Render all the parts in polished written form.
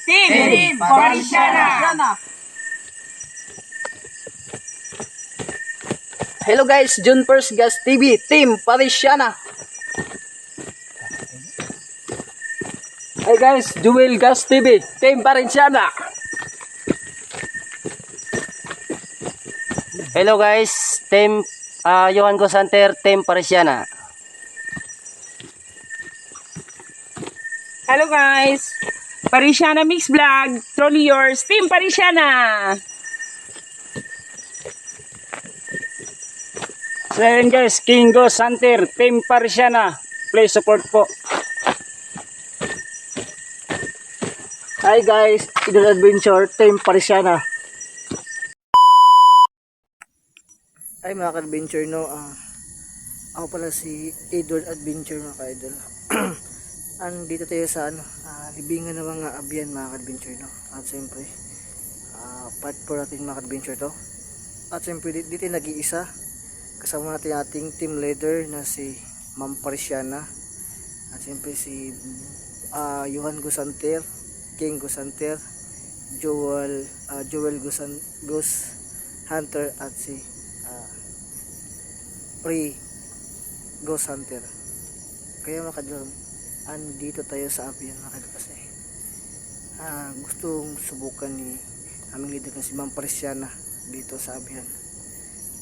Team Parisiana. Hello guys, June First Gas TV, Team Parisiana. Hey guys, Jewel Gas TV, Team Parisiana. Hello guys, Team Johan Gosanter, Team Parisiana. Hello guys, Parisiana Mix Vlog, truly yours, Team Parisiana. So yun guys, Kingo Santer, Team Parisiana. Please support po. Hi guys, Idol Adventure, Team Parisiana. Ay mga ka-adventure no, ako pala si Idol Adventure mga ka-idol. Dito tayo sa libingan ng mga abyan mga ka-adventure no. At siyempre, part 4 natin mga ka-adventure to. At siyempre dito nag-iisa. Kasama natin ating team leader na si Ma'am Parisiana. At siyempre si Johan Gosanter, King Gosanter, Joel Hunter at si Pri Gosanter. Kaya mga kadlor, andito tayo sa Abian mga kadlor kasi gustong subukan ni aming leader na si Ma'am Parisiana dito sa Abian.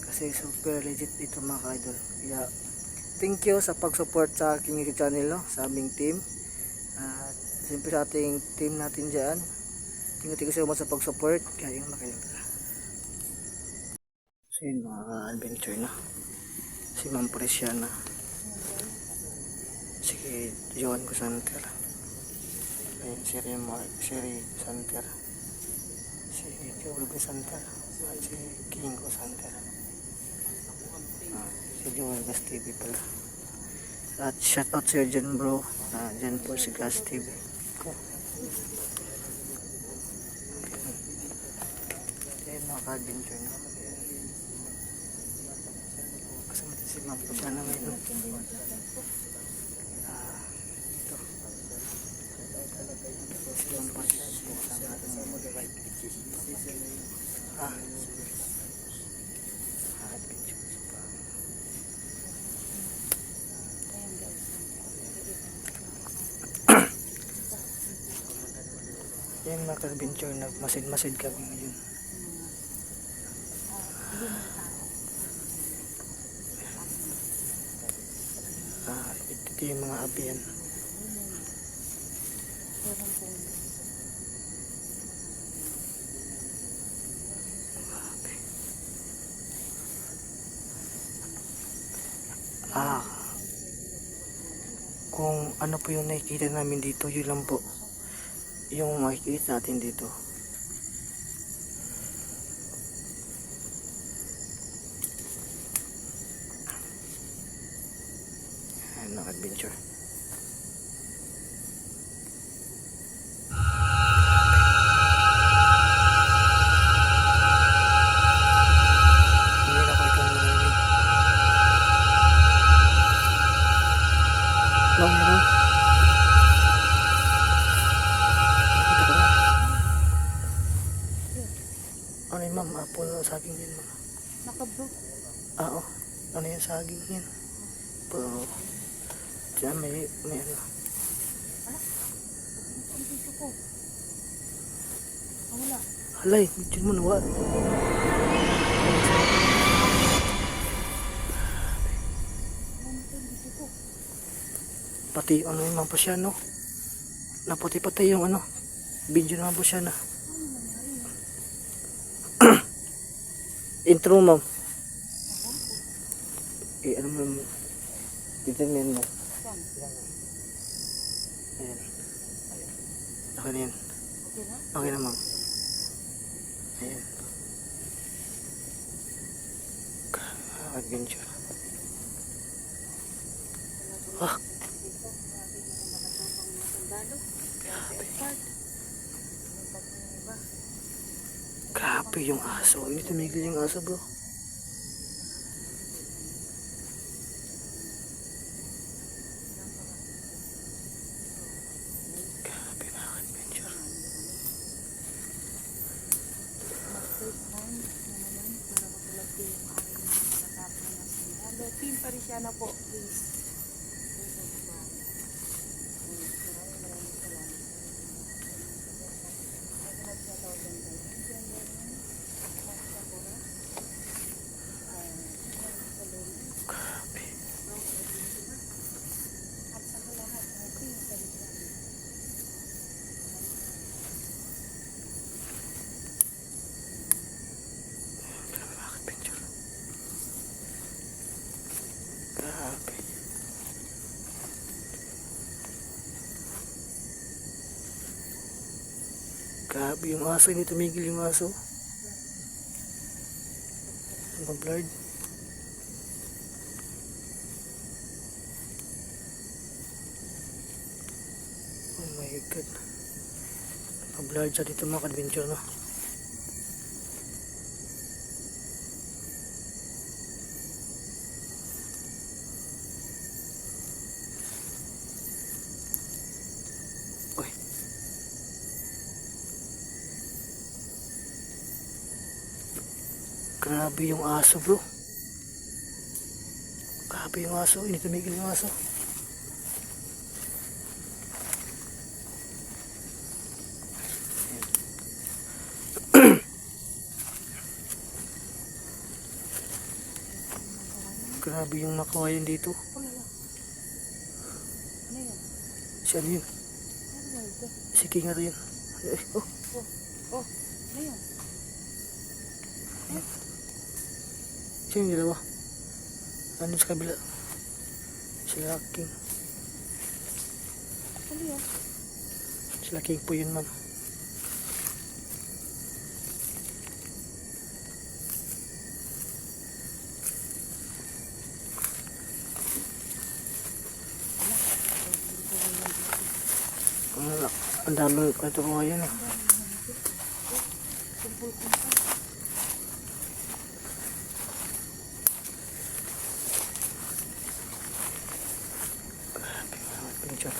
Kasi super legit dito mga ka-idol. Kaya thank you sa pag-support sa aking YouTube channel no, sa aming team. At siyempre sa ating team natin dyan. Thank you so much sa pag-support. Kaya yung mga ka-idol. So yun mga adventure na. Si Ma'am Parisiana. Si Johan Gosanter. Ayun si Gosanter. Si Joel Gosanter. At si King Gosanter. Si Joel Gas TV pala. At shout out sa'yo dyan bro, dyan po si Gas TV ko. Ayan mga ka-adventure na. Kasama din si Ma'am Parisiana ngayon. Ito si Ma'am Parisiana po kasama natin mga yan mga ka-adventure, nagmasid-masid kami ngayon. Ito yung mga abiyan. Kung ano po yung nakikita namin dito, yun lang po yung makikita natin dito. Ayan ang adventure. Hindi na ko ikaw narinig. Lang mo na. Ano yun ma'am? Puno ng saging din ma'am. Nakabro. Oo. Ano yung saging yan? Pero diyan may ano. Ang dito ko. Wala. Halay, medyo mo nawa. Pati ano yung mga siya no? Naputi-patay yung ano. Video naman po siya na. Intro ma'am. Ano mo? Determine mo. Ayan. Okay na yan. Okay na ma'am. Ayan. Adventure. Grabe yung aso. Hindi tumigil yung aso bro. Grabe mga adventure. pasensya na po, please. Grabe. Grabe yung aso, hindi tumigil yung aso. Mag-blurred. Oh my god. Mag-blurred siya dito mga ka-adventure, no? Uy. Grabe yung aso, bro. Grabe yung aso, hindi tumigil yung aso. Grabe yung nakawayan dito. Si ano yun? Si King rin. Oh. Ano yun? Sino yung dalawa? Ano sa kabila? Sila King. Ano yun? Sila King po yun, ma'am. Ang dami ito ko ngayon, eh. Grabe mga adventure.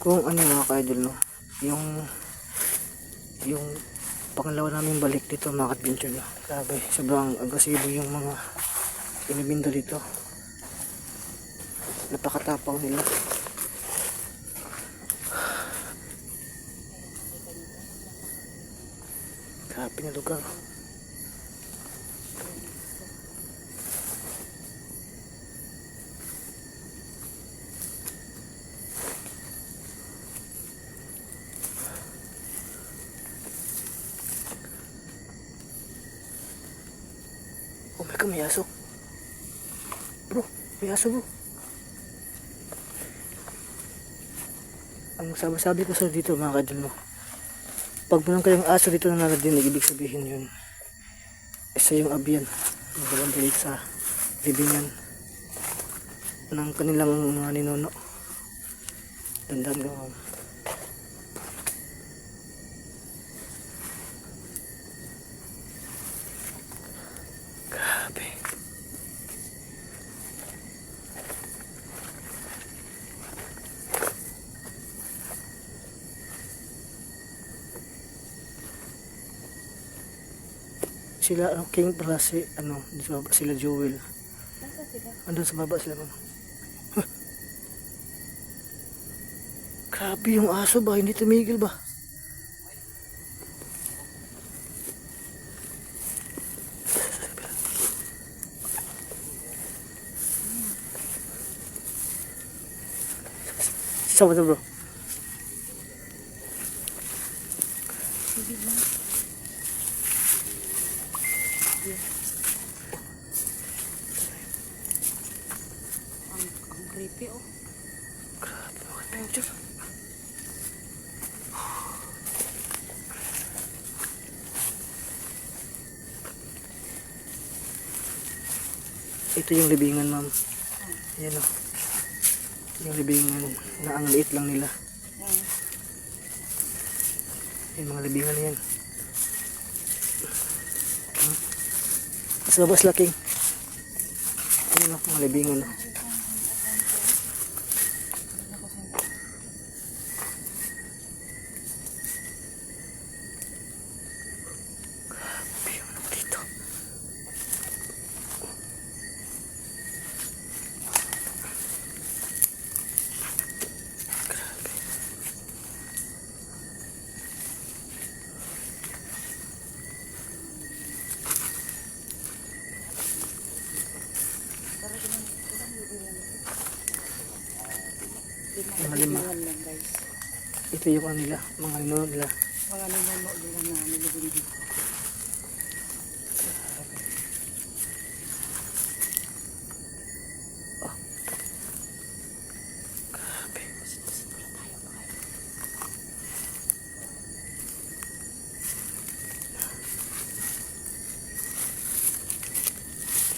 Kung ano mga ka-idol, no, yung pangalawa namin balik dito mga adventure, no, grabe, sobrang agresibo yung mga iniminda dito, napakatapang nila. Grabe na lugar. Oh my god, may aso. Bro, may aso, bro. Ang sabi ko sa dito mga kadol, no, pag meron kayong aso dito na naladinig, ibig sabihin yun, isa yung abyan, magalang balik sa libingan ng kanilang mga ninuno. Dandan ka, ma'am. Grabe. Sila King pala si di sa baba sila Joel. Nasaan sila? Andun sa baba sila, ma'am. Huh. Grabe yung aso ba, hindi tumigil ba? Sama to, bro. Ang creepy, oh. Grabe mga adventure. Ito yung libingan, ma'am. Ayan, oh. Yung libingan na ang liit lang nila. Yung mga libingan na yan. Sa labas laking. Ano na, mga libingan na. Dito. Mga lima. Ito yung ano nila, mga lino nila. Mga ninuno nila na nilibindi. Grabe.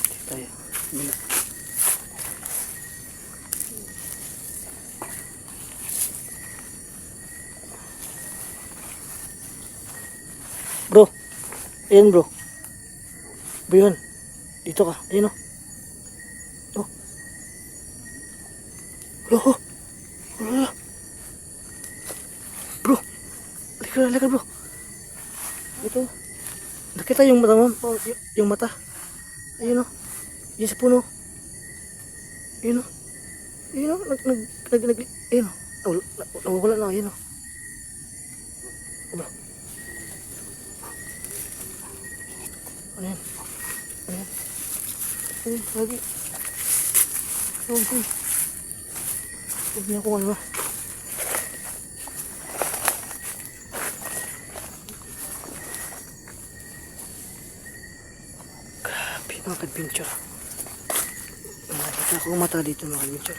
Dito tayo. Bila. Bro. Ayan bro. Bro yun. Dito ka. Ayan o. Oh. Bro. Bro. Bro. Halika bro. Ito. Nakita yung mata mo. Oh, yung mata. Ayun o. Yung sa puno. Ayun o. Ayun o. Ayun o. Nawawala na. Ayun o. Bro. Ano yan? Ano yan? Ayun, lagi. Huwag niya kung ano. Grabe mga adventure. Nakita ko mata dito mga adventure.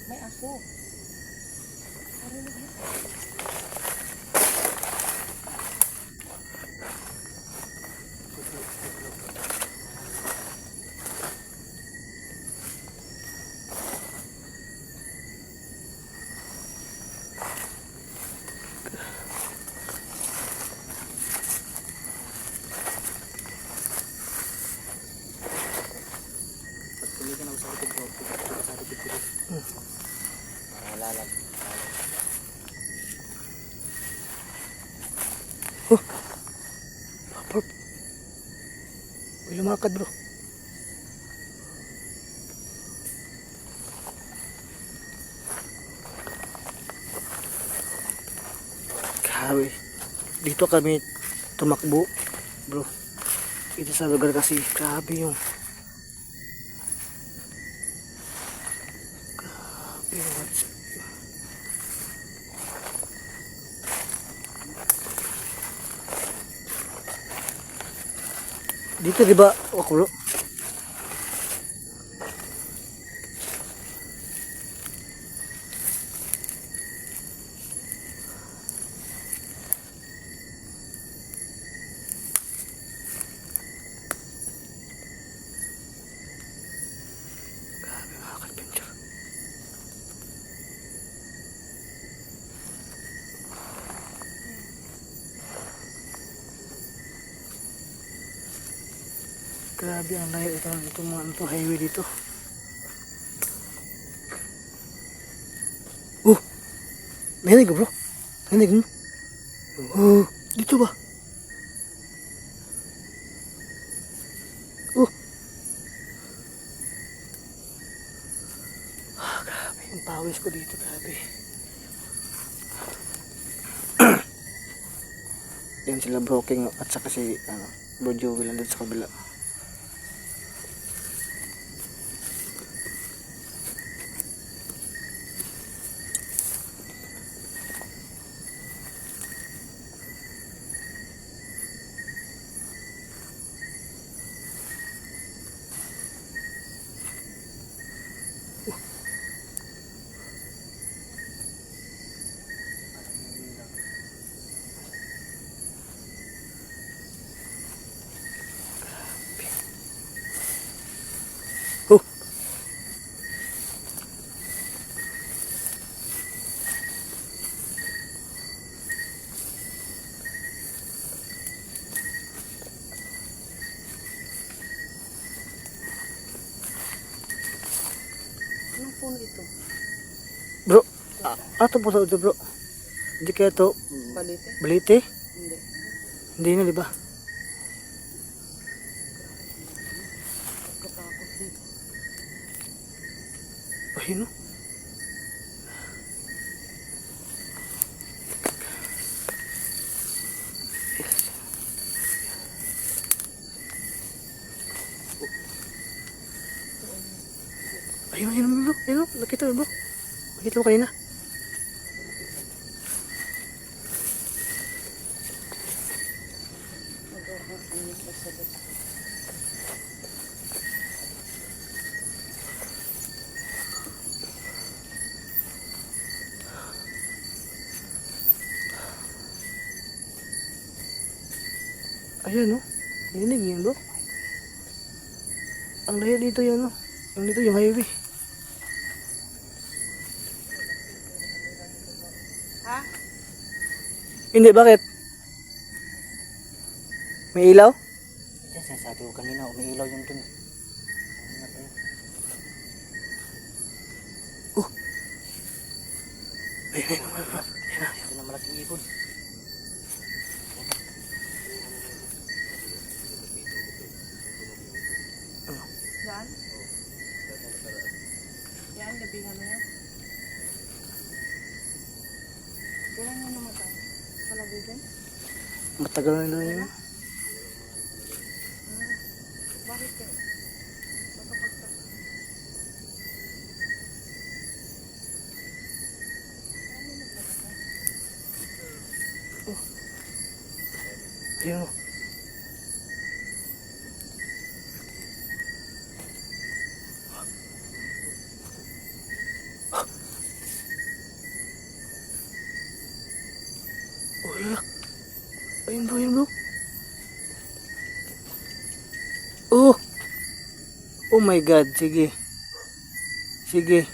May aso. Uy, lumakad bro. Grabe. Dito kami tumakbo bro. Ito sa lugar kasi grabe yung dito di ba ako bro? Grabe mga ka-adventure. Grabe ang layo itong mga ito, highway dito. Oh! Narinig ko bro? Narinig mo? Oh! Dito ba? Oh! Ah, grabe. Ang pawis ko dito, grabe. Yan sila Bro King at saka si Bro Joey lang doon sa kabila. Ito po sa ito bro. Hindi kaya ito Balite? balite? Hindi. Hindi na, di ba? Katakot dito. Ayun no. Ayun, ayun bro. Ayun no. Nakita mo bro. Nakita mo kanina. Ayan no. Linig yan bro. Ang layo dito yan no. Yung dito yung highway. Ha? Hindi, bakit? May ilaw? Yan, sinasabi ko kanina, umiilaw yung dun. Kanina pa yun. Ayun, ayun, ayun, bro. Ito na malaking ibon. Yan? Yan, labingan na yan. Kailan yan namatay? Palagi dyan? Matagal na lang yun. Bakit kaya? Ayun no. Oh, yun. Ayun bro. Oh! Oh my God, sige. Sige.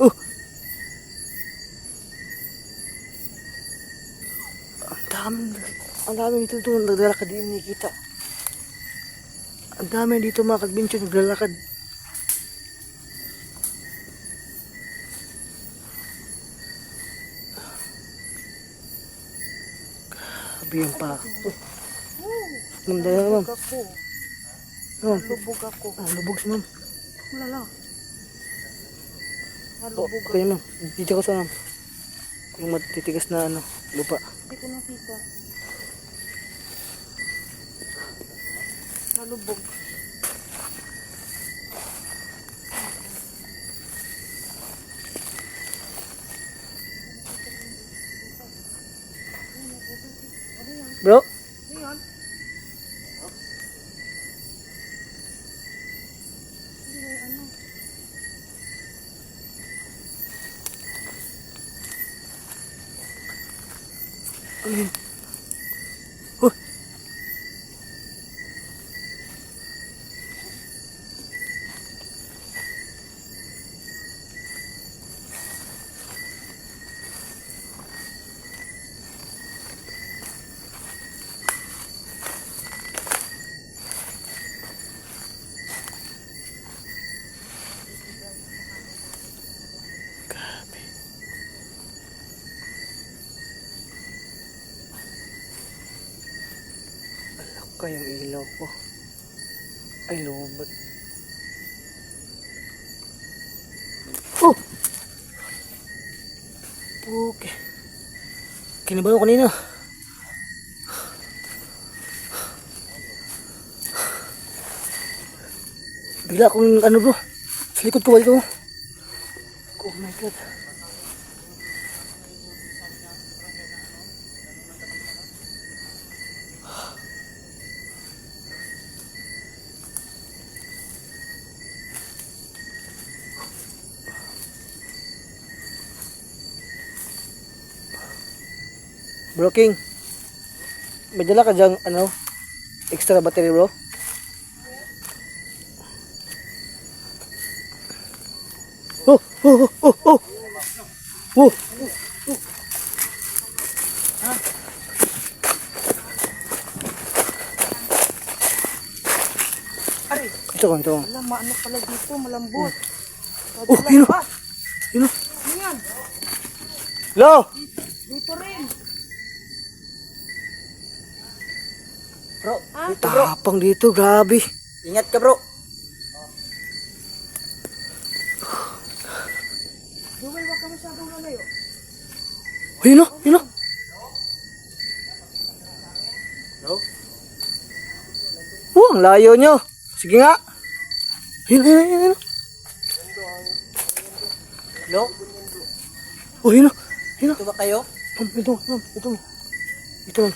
Oh! Ang dami dito doon, naglalakad din nakikita. Ang dami dito mga kadbenture, naglalakad. Grabe yung pa. Ganda yan ma'am. Ako. Ma'am, Lubog ako. lubog si ma'am. Lala. Oh, Lubog okay ma'am, dito ko sa ma'am. Yung matitigas na ano, lupa. Hindi ko nakita. Nalubog. Bro? Ngayon? Ano yun? Oh! Kayang ilaw ko. Ay, lobat. Oh! Okay. Kinabahan ko kanina. Bigla akong ano bro. Sa likod ko ito. Oh my God. Bro King, may dala ka dyang ano, extra battery bro? Oh, oh, oh, oh. Oh. Ari, Ito, ito. alam, ano pala dito, malambot. Oh, yun o. Yun o. Ano yan? Lo! Dito rin. Bro, dito bro. Tapang dito, grabe. Ingat ka bro. Jewel, wag ka masyadong lalayo. Ayun o, yun o. Bro, Oh, ang layo nyo. Sige nga. Ayun, ayun, ayun, ayun. lo, Oh, yun o. Yun o. ito ba kayo? Ma'am, ito, ma'am, ito. Ito, ma'am.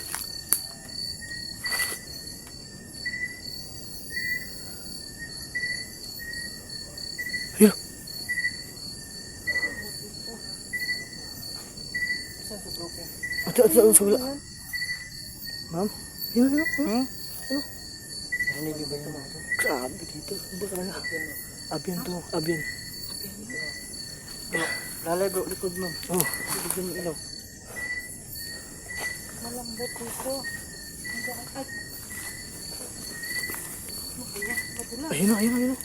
Ayun. Ito, ito, ito, sa wala. Ma'am, yun, yun, yun. Narinig niyo ba yun? Grabe dito. Iba talaga. Abyan to, abyan. Lalay bro, likod mo. Oh, Likod yung ilaw. Malambot dito. Ay, ayun o, ayun o, ayun o.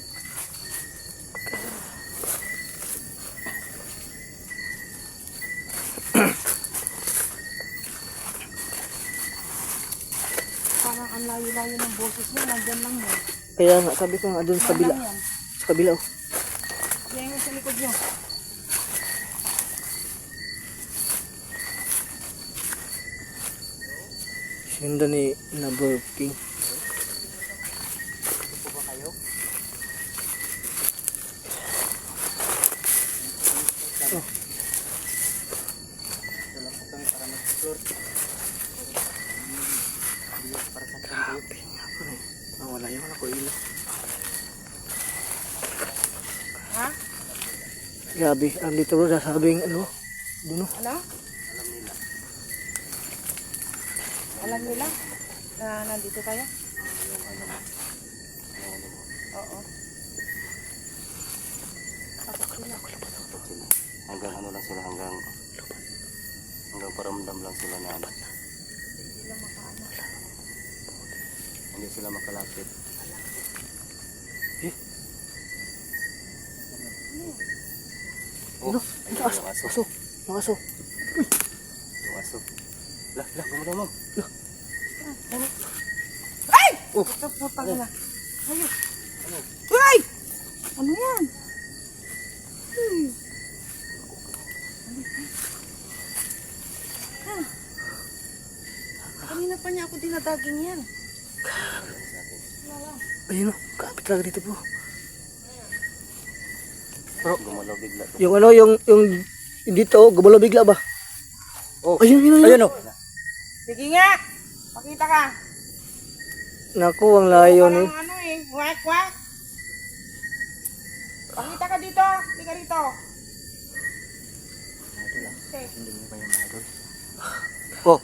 parang ang layo-layo ng boses niya, nandyan lang yun. Kaya nga, sabi ko nga doon sa kabila. Yan. Sa kabila oh. Yan yung sa likod niyo. Sinda ni Burger King. Ito ba kayo? Dala ko kami para mag-explore. Para sa Grabe. Wala yung ako ilaw. Ha? Grabe, andito bro, sasabing ano, doon oh. Ano? Alam nila na nandito tayo? Oo. Hanggang ano lang sila, hanggang paramdam lang sila na ano. Hindi sila makalapit. Oh, Ano? ayun Aso, yung aso. aso, yung aso. Yung aso. Lah, gumamang. Ay! Oh. Ito putang na. Ayun. Ay! Ano yan? Kanina pa niya ako dinadaging yan. Ayun oh, grabe talaga dito bro. Gumalaw bigla. Yung ano, yung dito oh, gumalaw bigla ba? Oh, Ayun, ayun, ayun. ayun oh. Sige nga. Pakita ka. Naku, ang layo ni. Parang ano eh. Wak, wak. Pakita ka dito. Hindi ka rito. Okay. Hindi niyo ba yung mga idol? Oh.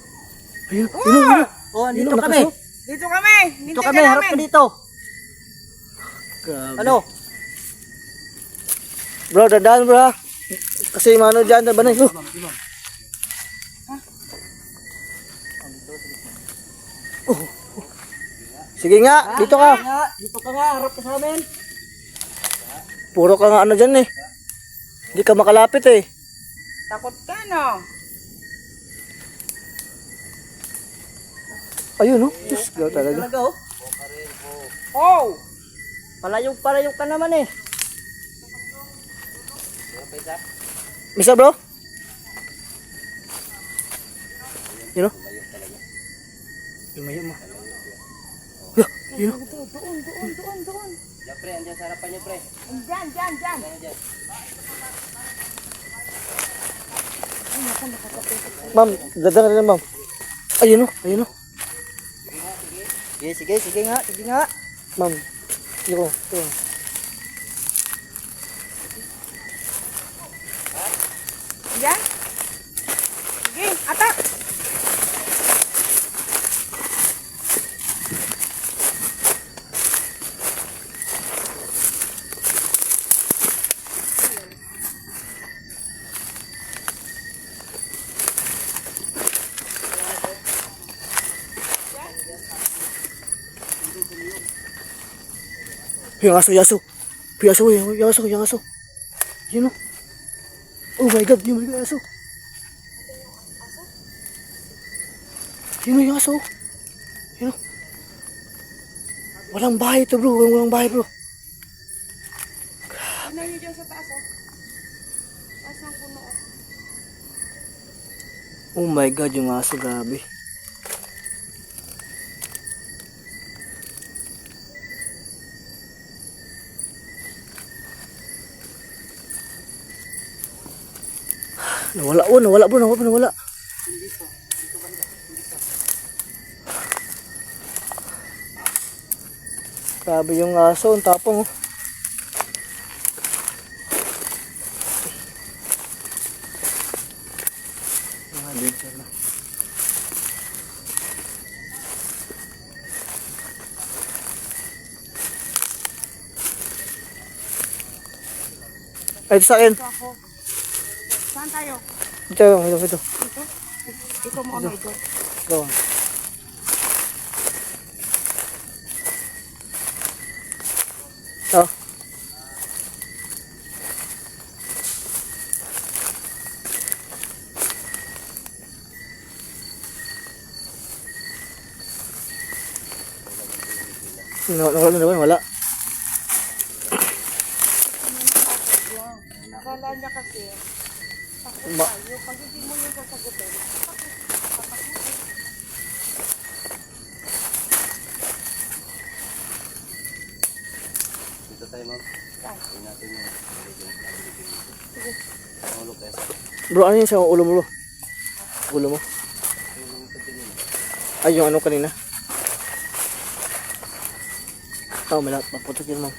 Ayun, ayun, ayun. Oh, Yun, dito ang kami. lakas, oh. Dito kami. Dito kami, harap ka dito. Grabe. Ano? Bro, dadaan bro ha. Kasi mano dyan, banay. Oh. Oh. Sige nga, dito ka. Dito ka nga, harap ka sa amin. Puro ka nga ano dyan eh. Hindi ka makalapit eh. Takot ka, no? Ayun oh. Diyos ko talaga. Talaga oh. Oh! Palayong ka naman eh. Misa bro? Yun oh. Lumayo mo. Lah, yun oh. Doon. Ya, pre, andyan sa harapan niyo, pre. Diyan. Ma'am, dadaan na rin ma'am. Ayun oh, ayun oh. Sige nga. Ma'am, yun oh. Yun. Diyan. Sige, atak. Yung aso, yung aso. Yung aso, yung aso, yung aso. Yun o. Oh my God, yung aso. Yun o, yung aso. Yun o. Walang bahay to bro, walang bahay bro. Ano nyo dyan sa taas, oh? Taas ng puno, oh. Oh my God, yung aso, grabe. Nawala, oh, nawala bro, nawala. Grabe yung aso, ang tapong oh. Mga dito na. Ay, ito sa akin. Ito ako. Saan tayo? Ito. Ikaw mo kami, Idol. Go. Oh. Wala. Nakala niya kasi, takot Ma- tayo. Pag hindi mo yung sasagutin, Dito tayo, ma'am. Tingnan natin yung mahulog tayo sa Bro, ano yun sa ulo mo bro? Ulo mo? Ay, yung ano kanina? Oh, may lahat. Maputok yun, ma'am.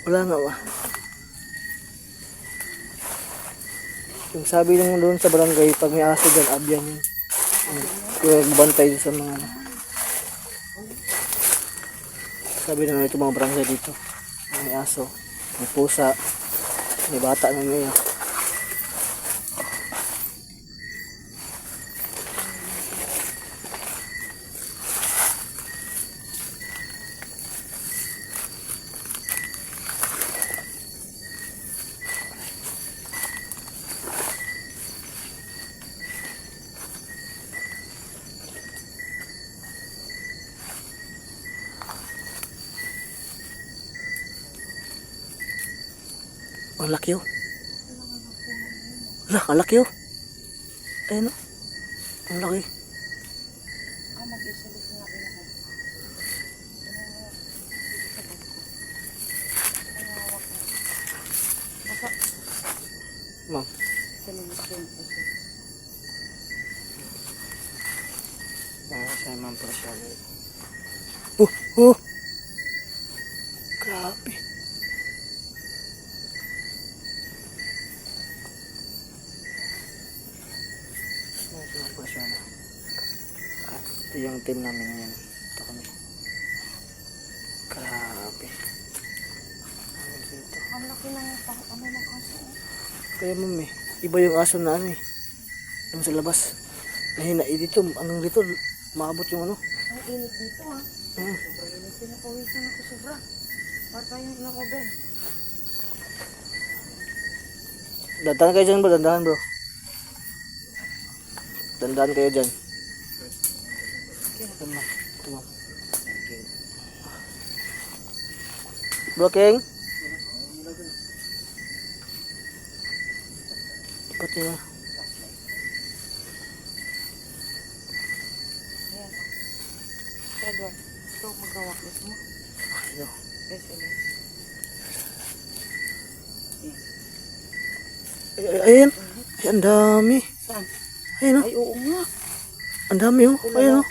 Wala nga ba? Yung sabi nung doon sa barangay, pag may aso dyan, abyan yun. Kaya bantay sa mga ano. Sabi na ito mga barangay dito. May aso, may pusa, may bata na ngayon. Ang laki oh. Ang laki oh. Ayun oh. Ang laki. mag-isalis nga ako. Ma'am. Saya ma'am para siya. Oh. Grabe. Ito yung team namin ngayon. Ito kami. Grabe. Ang laki na yung ano ng aso. Kaya ma'am eh. Iba yung aso na ano eh. Yung sa labas. Nahina eh dito. Anong dito? Maabot yung ano. Ang init dito ha. Sobrang init. Pinapawisan ako sobra. Para tayong inakoben. Dandahan kayo dyan bro. Dandahan bro. Dandahan kayo dyan. Ito ma'am. Ito ma'am. Bro King. Pati na. Ayan. Edward, ito magawak mo. Ito. SMS. Ayan. Ay, ang dami. Saan? Ayan o. Ay, oo nga. Ang dami o. Ayan o.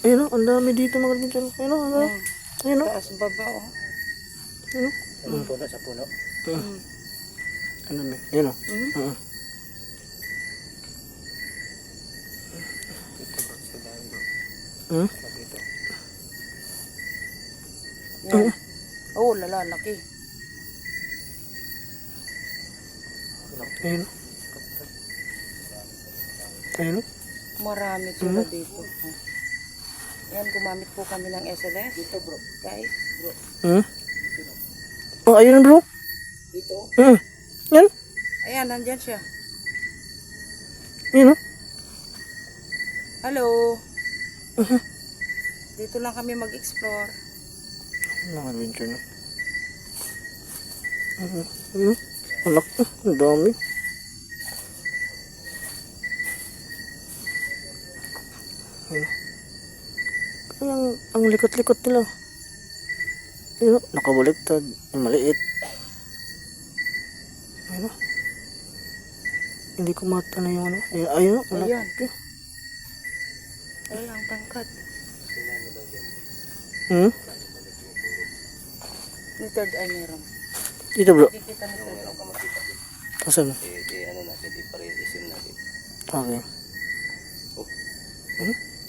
Ayan o. Ang dami dito mga kapityan. Ayan o. Ayan o. Taas baba oh. Sa puno, sa puno. Ano ba? Yan o. Dito bro, sa daan bro. Hmm? Sa dito. Yan. Oh, lalaki. Ayun o. Ayun o. Marami sila dito. Yan, gumamit po kami ng SLS. Dito bro. Guys. Oh, ayun bro. Dito. Yan. Ayan, nandyan siya. Ayun o. Hello. Dito lang kami mag-explore. Mga adventure na. Anak ko, ang dami. Ayun. Kaya ang likot-likot nila. Ayun, nakabaliktad. Yung maliit. Ayun. Hindi ko mata na yung ano. Ayun, ayun. Anak Ayan. ko. Ay, ang tangkad. Ni third eye meron. Dito bro. Kikita ni third eye. Asan mo? Ano natin, di pa rin isim natin. Okay.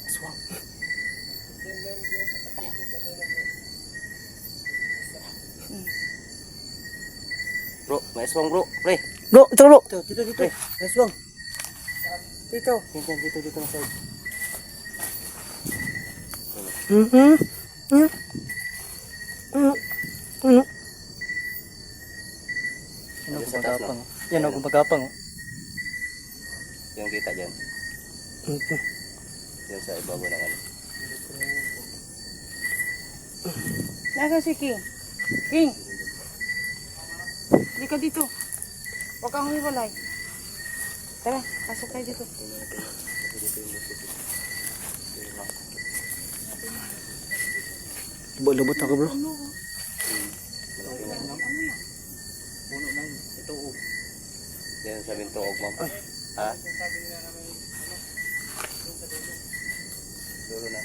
Aswang. Bro, may aswang bro. Pre. Bro, ito bro. Dito, dito. Aswang. Dito. Dito na side. Yan Dito ako sa taas, magapang. no? Yan ako magapang. Yung kita dyan. Yan sa ibabaw ng ano. Nasaan si King? King! Hindi ka dito. Huwag kang humiwalay. Tara, pasok tayo dito. Lubot ako bro. Malaki na. Ano yan? Puno na yun. Ito oh. Yan sabihin tuog ma'am. Ha? Dulo na.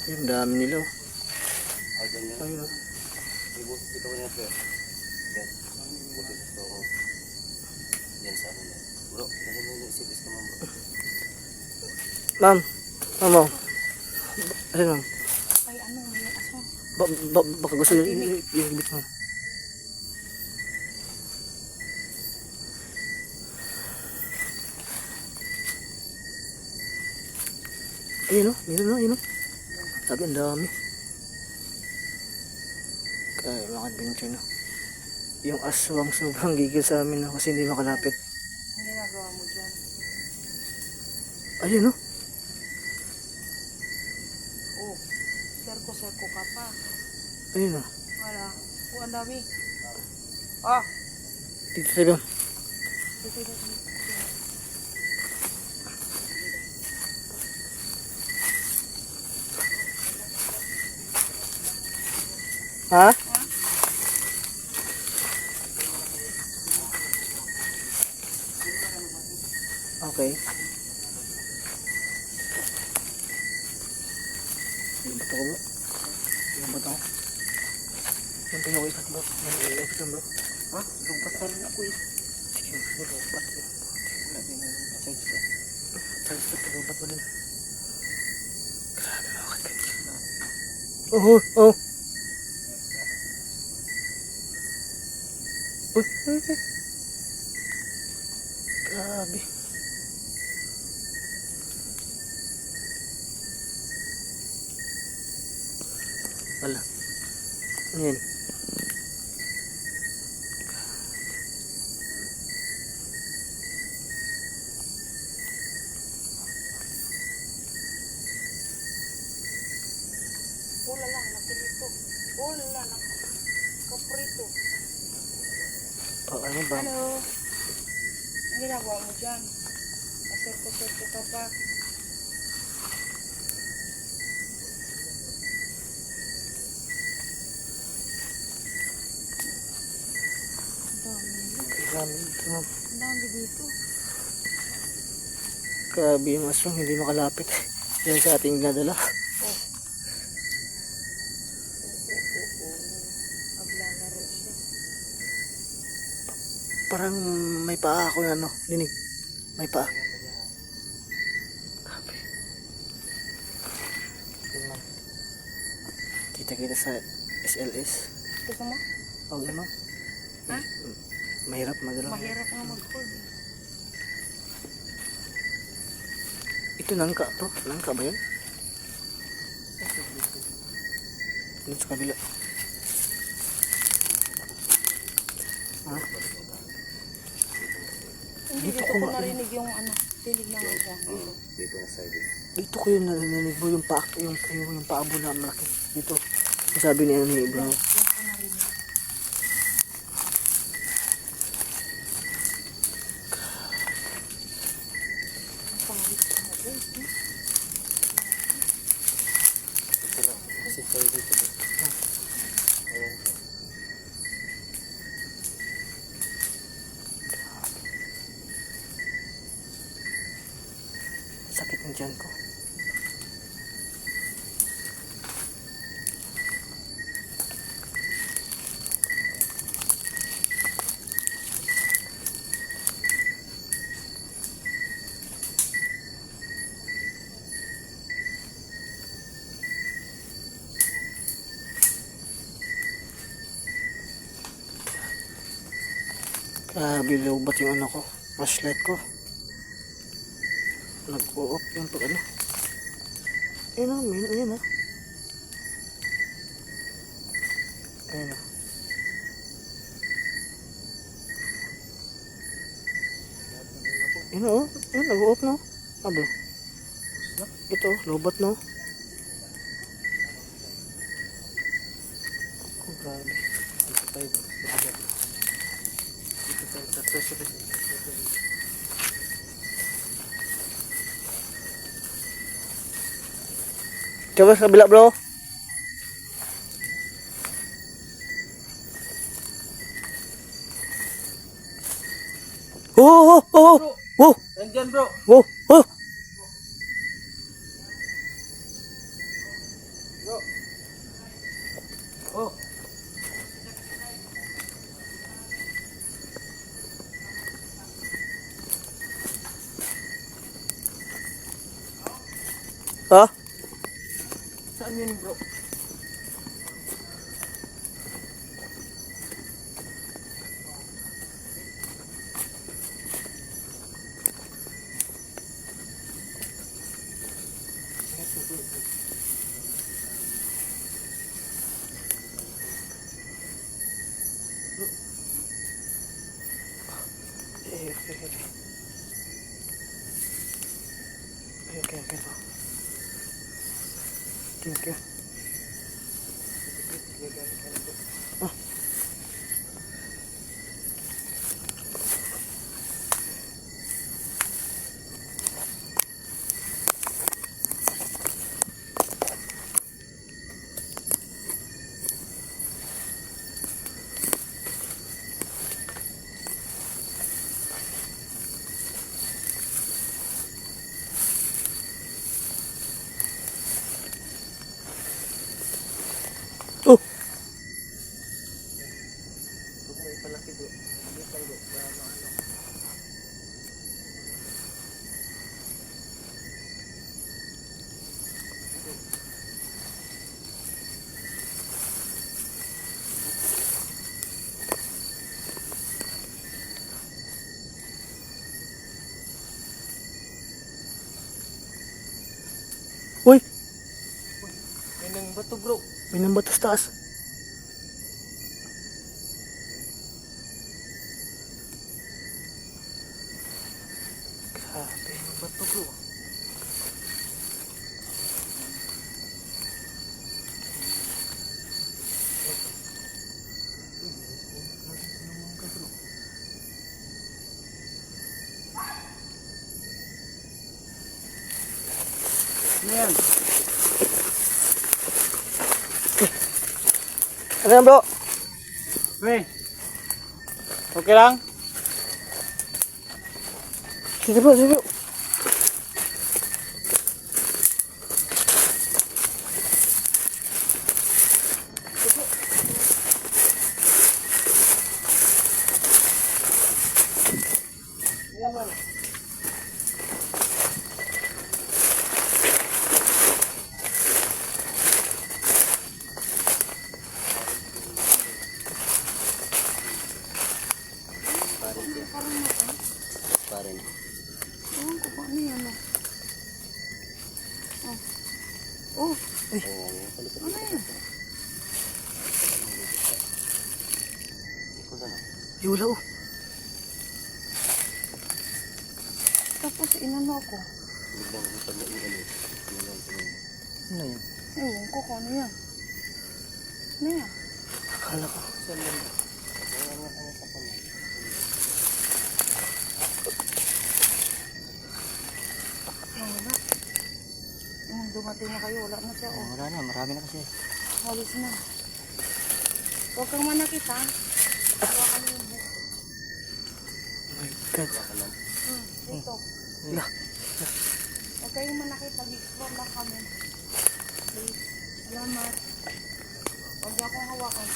Ayun, dami nila. Oh. Dyan yun. Ayun. Oh. Ibus, dito ko niya pre. Yan. Busis sa tuog. Yan sa ano na. Bro, kasi may isipis ka ma'am bro. Ma'am. Ma'am. Oh. Ayun ma'am. Ay, ano? May aswang. Baka gusto nyo i-ibit mo. Ayun o, yun o. Sabi, ang dami. Kaya mga adventure na. Yung aswang sobrang gigil sa amin na kasi hindi makalapit. Ang ginagawa mo dyan. Ayun o. Oh, serko-serko ka pa. Ayun o. Wala. Oh, ang dami. Ah! Dito tayo ba? Dito, dito. Ha? Okay. Yung bato ko bro. Yung bato ko. Yung pinukipat bro. Yung pinukipat bro. Ha? Lumpat pa rin ako eh. Sige, lumpat yun. Wala din yung charge ko. Charge pa ito, lumpat mo din. Grabe mga kaibigan. Oh, oh. Uy, grabe. Wala. Ano yan? Wala lang, nakilito. Wala lang, kaprito. Oh, ano ba? Hello. Ang ginagawa mo dyan? Paserko-serko ka pa. Grabe ito, ma'am. Ang dami dito. Grabe yung aswang, hindi makalapit. Yan sa ating nadala. Parang may paa ako na ano, dinig. May paa. Grabe. Kita-kita sa SLS. Gusto mo? Huwag naman. Ha? Mahirap magalaw. Mahirap nga mag-hold. Ito nangka to. Nangka ba yun? Dito sa kabila. Ha? Hindi dito ko narinig yung ano, tilig ng isa. Dito na side. Dito ko yung narinig mo yung paa, yung paabo na malaki. Dito. Yung sabi niya ni bro. Kasi side dito. Sakit ng tiyan ko. Bilubat yung ano ko, flashlight ko. Nag-o-off yung pag ano. Ayun na, ayun na. Ayun na. Ayun na, oh. Ayun, nag-o-off na. Abo. Ito, lobat na. Oh, grabe. Dito tayo. Dito tayo sa treasury. Coba sa kabila bro. Oh, oh, oh, oh, Nandyan bro. oh, oh. Oh. Ha? Saan yun bro? Okay, okay. Okay, okay. Ah. Oh. Uy, May nang bato bro. may nambatas taas. Grabe, Bato bro. Ano yan? Ano yan bro? Pre. Okay lang? Sige bro, sige bro. parang na. Pa rin. Ewan ko pa ano yan. Oh. Palipat. Ano yan? Ikot ano? Ay, wala oh. Tapos inano ako. Biglang lipad na yung ano. Ano lang tingin. Ano yan? Ewan ko kung ano yan. Ano yan? Akala ko. Saan yan? Kaya nga kaya sa kanya. Wala. Nung dumating na kayo, wala na siya. Oh, Oh. wala na, marami na kasi. Halos na. Huwag kang manakit ha. Hawakan mo yung buhok. Oh my God. Dito. Wala. Huwag kayong manakit. Nag-explore lang kami. Please. Salamat. Huwag niyo akong hawakan.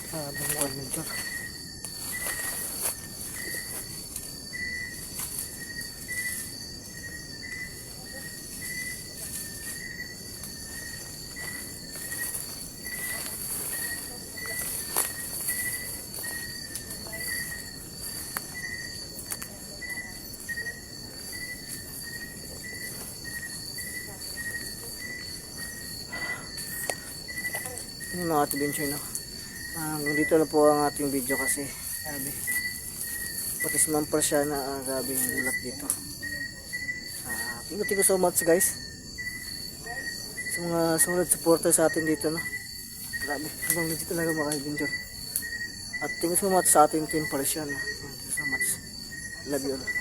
Abang mo adventure. Yun mga adventure no. Hanggang dito na po ang ating video kasi grabe. Pati si Ma'am Par siya na grabe yung gulat dito. Thank you so much guys. Sa mga solid supporter sa atin dito no. Grabe, hanggang dito talaga mga adventure. At thank you so much sa ating team Par siya no. Thank you so much. Love you all.